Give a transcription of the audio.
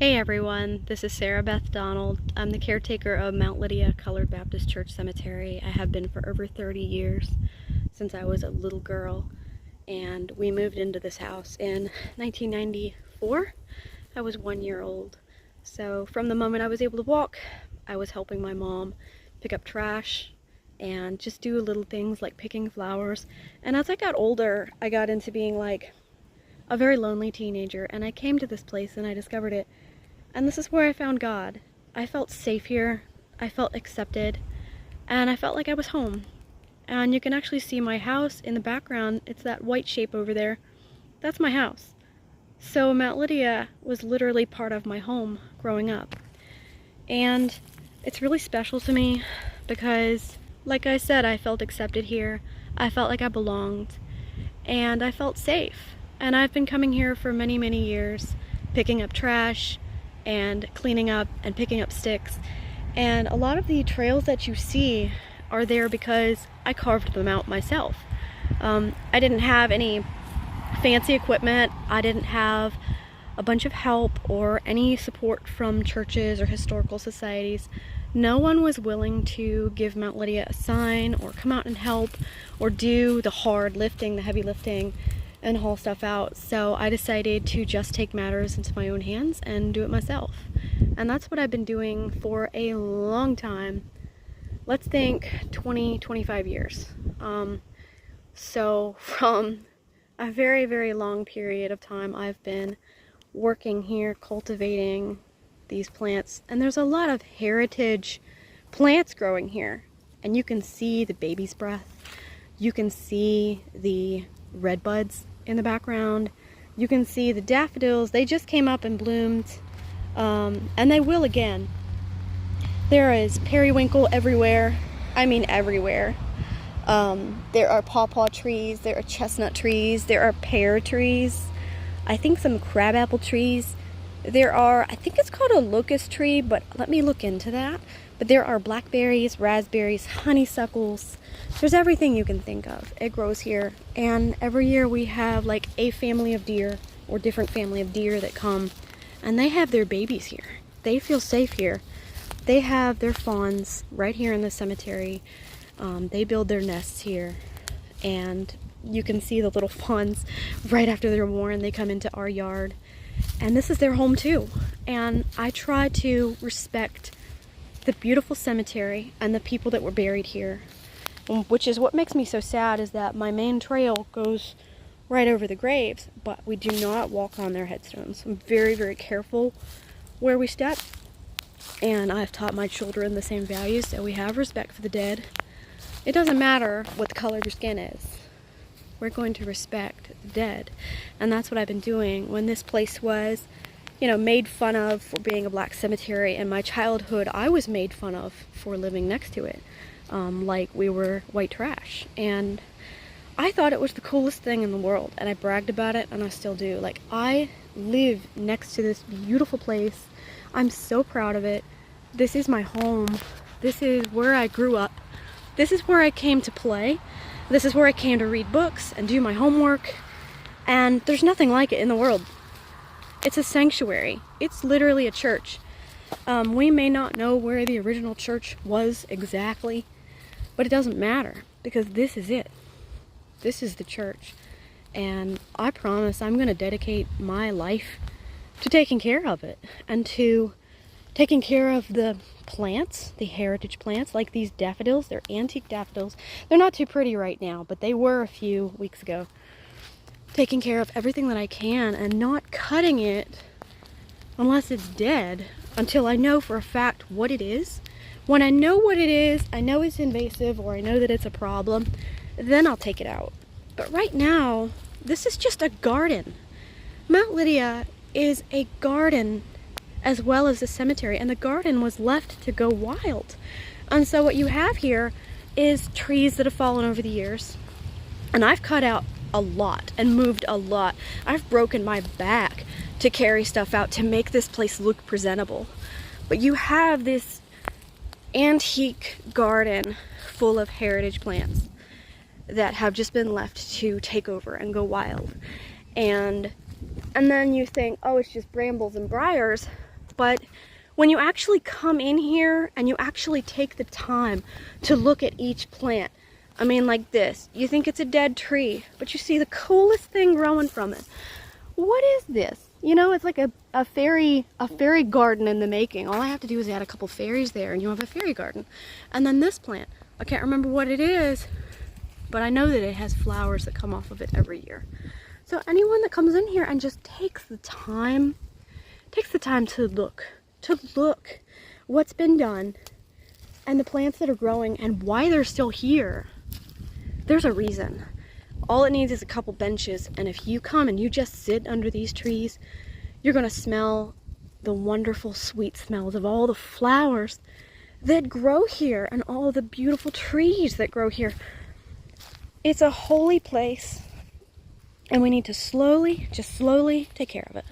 Hey everyone, this is Sarah Beth Donald. I'm the caretaker of Mount Lydia Colored Baptist Church Cemetery. I have been for over 30 years, since I was a little girl, and we moved into this house in 1994. I was 1 year old. So from the moment I was able to walk, I was helping my mom pick up trash and just do little things like picking flowers. And as I got older, I got into being like a very lonely teenager, and I came to this place and I discovered it. And this is where I found God. I felt safe here, I felt accepted, and I felt like I was home. And you can actually see my house in the background. It's that white shape over there. That's my house. So Mount Lydia was literally part of my home growing up. And it's really special to me because, like I said, I felt accepted here. I felt like I belonged. And I felt safe. And I've been coming here for many, many years, picking up trash, and cleaning up and picking up sticks. And a lot of the trails that you see are there because I carved them out myself. I didn't have any fancy equipment. I didn't have a bunch of help or any support from churches or historical societies. No one was willing to give Mount Lydia a sign or come out and help or do the hard lifting, the heavy lifting, and haul stuff out. So I decided to just take matters into my own hands and do it myself. And that's what I've been doing for a long time. Let's think 20-25 years. So from a very, very long period of time, I've been working here, cultivating these plants. And there's a lot of heritage plants growing here. And you can see the baby's breath. You can see the red buds in the background. You can see the daffodils. They just came up and bloomed, and they will again. There is periwinkle everywhere. I mean everywhere. There are pawpaw trees, there are chestnut trees, there are pear trees, I think some crabapple trees. There are, I think it's called a locust tree, but let me look into that. But there are blackberries, raspberries, honeysuckles. There's everything you can think of. It grows here. And every year we have like a family of deer or different family of deer that come, and they have their babies here. They feel safe here. They have their fawns right here in the cemetery. They build their nests here, and you can see the little fawns right after they're born. They come into our yard, and this is their home too. And I try to respect the beautiful cemetery and the people that were buried here, which is what makes me so sad, is that my main trail goes right over the graves, but we do not walk on their headstones. I'm very, very careful where we step, and I've taught my children the same values, that we have respect for the dead. It doesn't matter what the color of your skin is. We're going to respect the dead. And that's what I've been doing. When this place was, made fun of for being a black cemetery, in my childhood I was made fun of for living next to it, like we were white trash. And I thought it was the coolest thing in the world, and I bragged about it, and I still do. Like, I live next to this beautiful place. I'm so proud of it. This is my home. This is where I grew up. This is where I came to play. This is where I came to read books and do my homework. And there's nothing like it in the world. It's a sanctuary. It's literally a church. We may not know where the original church was exactly, but it doesn't matter, because this is it. This is the church. And I promise I'm going to dedicate my life to taking care of it, and to taking care of the plants, the heritage plants, like these daffodils. They're antique daffodils. They're not too pretty right now, but they were a few weeks ago. Taking care of everything that I can, and not cutting it unless it's dead, until I know for a fact what it is. When I know what it is, I know it's invasive, or I know that it's a problem, then I'll take it out. But right now, this is just a garden. Mount Lydia is a garden as well as a cemetery, and the garden was left to go wild. And so what you have here is trees that have fallen over the years, and I've cut out a lot and moved a lot. I've broken my back to carry stuff out to make this place look presentable. But you have this antique garden full of heritage plants that have just been left to take over and go wild. And then you think, oh, it's just brambles and briars, but when you actually come in here and you actually take the time to look at each plant, I mean, like this, you think it's a dead tree, but you see the coolest thing growing from it. What is this? You know, it's like a fairy garden in the making. All I have to do is add a couple fairies there and you have a fairy garden. And then this plant, I can't remember what it is, but I know that it has flowers that come off of it every year. So anyone that comes in here and just takes the time to look what's been done and the plants that are growing and why they're still here, there's a reason. All it needs is a couple benches, and if you come and you just sit under these trees, you're gonna smell the wonderful sweet smells of all the flowers that grow here and all the beautiful trees that grow here. It's a holy place, and we need to slowly, just slowly take care of it.